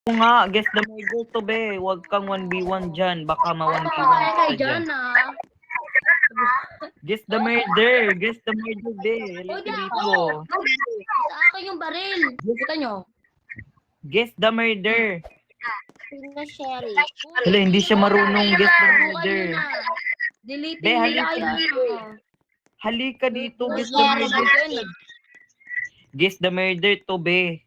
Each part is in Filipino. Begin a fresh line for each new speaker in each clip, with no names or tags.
Oo nga, guess the murder to be. Huwag kang 1v1 dyan. Baka ma-1v1
Kaya
ka dyan.
dyan
Guess the murder. Guess the murder be. Halika dito.
Sa akin yung baril. Kita nyo?
Guess the murder.
Sino Sherry?
Hala, hindi siya marunong guess the
Subukan
murder.
nyo na. Deleting
Be,
nila
halika
yan.
dito. Halika dito. Guess the
Sherry.
murder. Guess the murder to be.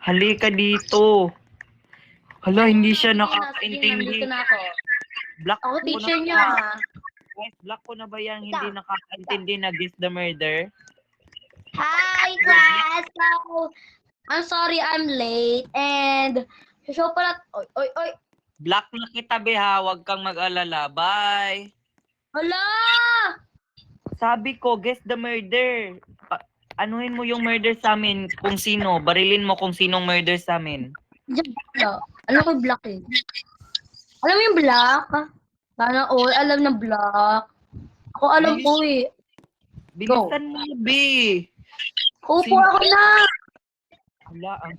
Halika dito. Hala, hindi siya
Sige,
nakakaintindi.
nandito na ako.
Black
Ako
ko na
teacher
ba?
niya.
Guys, black ko na ba yan hindi nakakaintindi na guess the murder?
Hi, class! So,
I'm sorry I'm late and show pala. Oy.
Black na kita be ha, huwag kang mag-alala. Bye!
Hala!
Sabi ko, guess the murder. Anuhin mo yung murder sa amin kung sino. Barilin mo kung sinong murder sa amin.
Alam ko yung black eh. Alam mo yung black? Sana all alam na black. Ako alam ko eh.
Bilisan mo na, B.
Upo ako na.
Wala ang...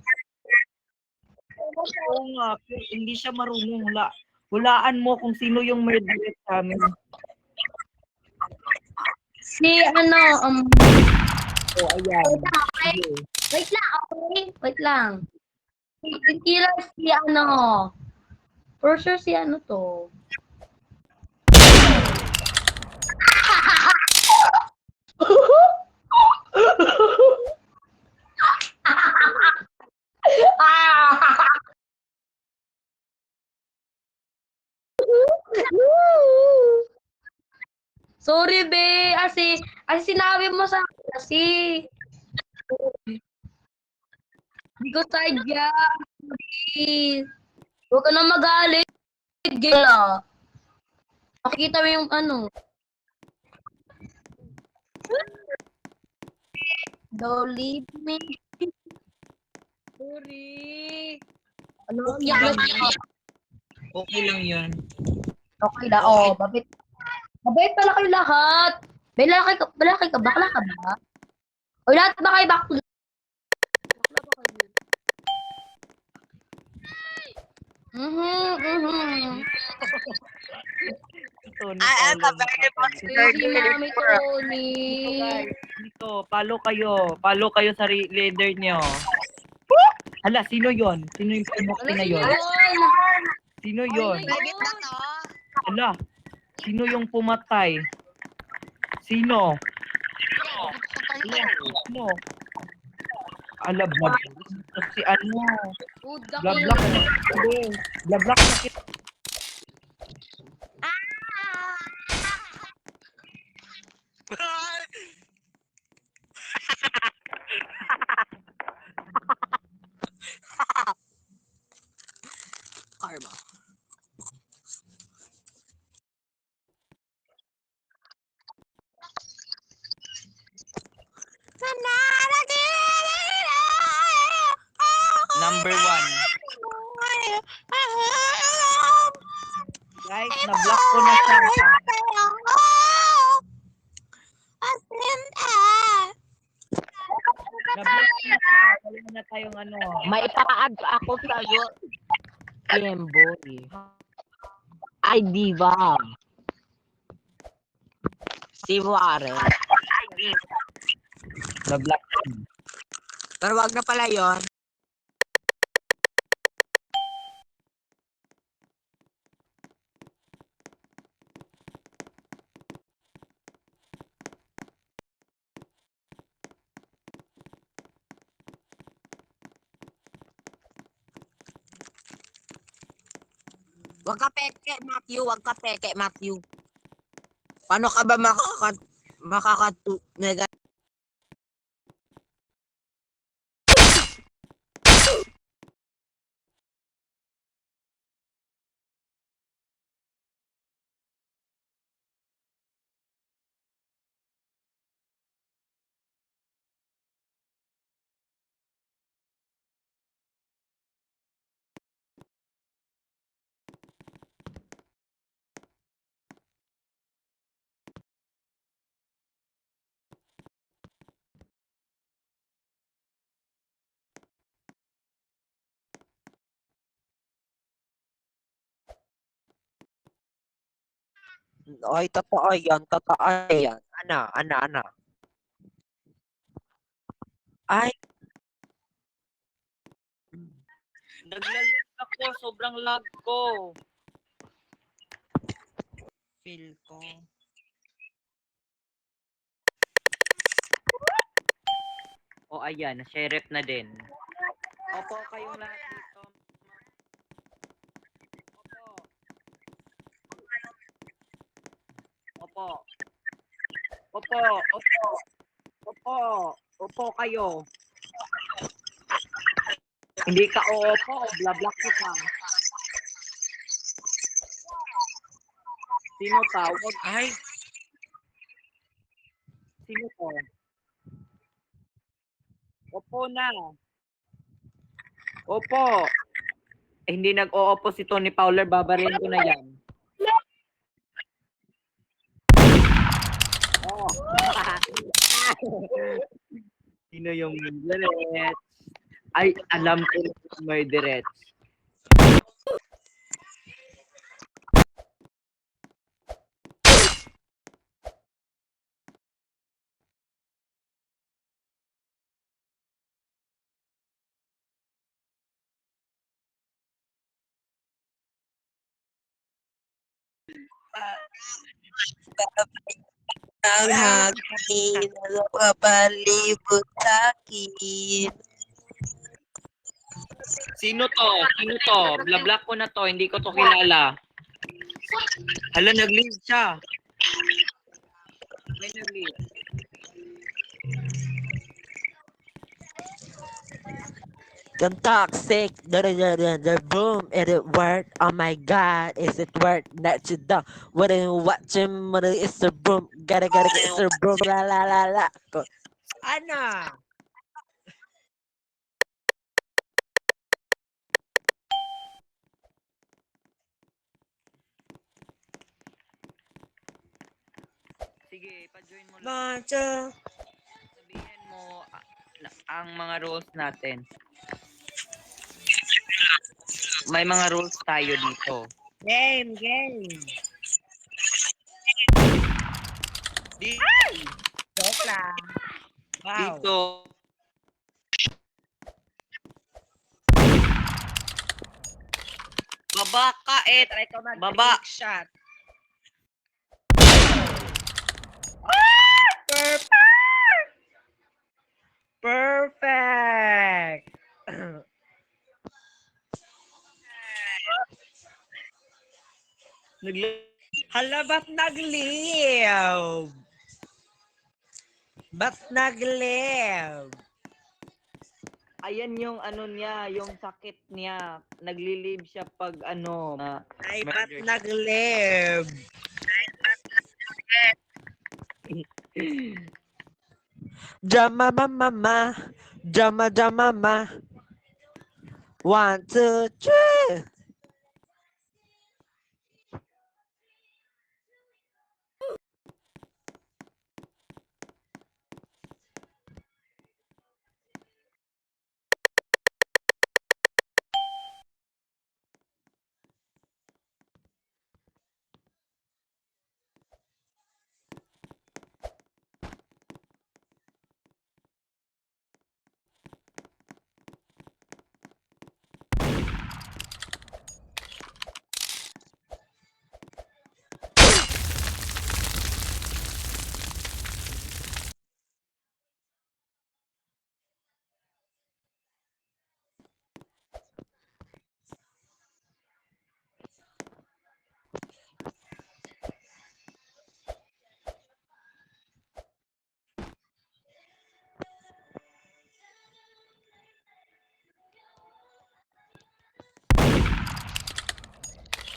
Oo nga, pero hindi siya marunong. Hulaan mo kung sino yung murder sa amin.
Si ano,
Oh, ayan.
wait lang, okay? Wait lang. Si killer si ano. For sure si ano to. Sorry, be. Kasi sinabi mo sa akin kasi. Hindi ko sadya. Please. Huwag ka na magalit. Gila. Makikita mo yung ano. Don't leave me. Sorry. Ano?
Okay
Yak
lang
na
yun. Okay lang yun.
Okay na. Oh, babit. Mabait pala kayo lahat. Balaki ka, bakla ka ba? O lahat ba kayo bakla? Bakla ba kayo?
Tony
I am a
Paulo
very
Si Mami Tony.
Dito, Follow kayo sa leader nyo. Hala, sino yon? Sino yung pumuki na yon? Sino yon?
Private na to.
Hala, sino yung pumatay? Sino? Sino? Ala, si ano? Blablak na kita. Blablak na kita.
Karma.
Number 1. Guys, na-block ko na siya. Na-block ko na siya. Wala na tayong ano.
May pa-add ako sa Boy. Ay, diva. Si Warren.
Na-block.
Pero wag na pala yon. Wag ka peke, Matthew. Wag ka peke, Matthew. Paano ka ba makakatu Ay, totoo yan. Totoo yan. Ano. Ay,
Naglalag ako, sobrang lag ko.
feel ko.
O ayan, sheriff na din. Opo, kayong lahat dito. Opo. Opo. Opo. Opo. Opo kayo. Hindi ka opo, blablak kita. Sino tawag?
Ay,
Sino to? Opo na. Opo. Hindi nag-o-opo si Tony Fowler, babarin ko na yan. Oh. Sino yung direct? Ay, alam ko may direct.
ang hangin na papalibot sa'kin.
Sino to? Sino to? Blablak ko na to, hindi ko to kilala. Hala, nag-leave siya. May nag-leave.
Yung toxic, the boom, is it worth? Oh my god, is it worth? That you don't, what are you watching? What is the boom? Gotta get the boom, la. Ano?
Sige, pa-join mo lang.
Macho.
Sabihin mo ang mga rules natin. May mga rules tayo dito.
Game. Joke lang. Wow.
Dito. Baba ka,
Try ko
Baba.
shot. Perfect. Hala, ba't nagliw?
Ayan yung ano niya, yung sakit niya. Nagli-leave siya pag ano.
Ay, ba't
murder.
nagliw? Drama. 1, 2, 3.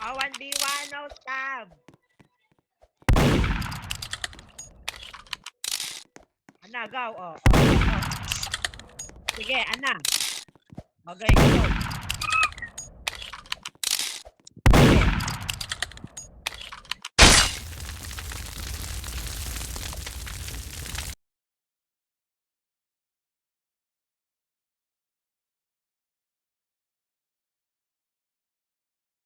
Oh, 1v1, no stab. Ana, go. Oh. Sige, Ana. Okay, go.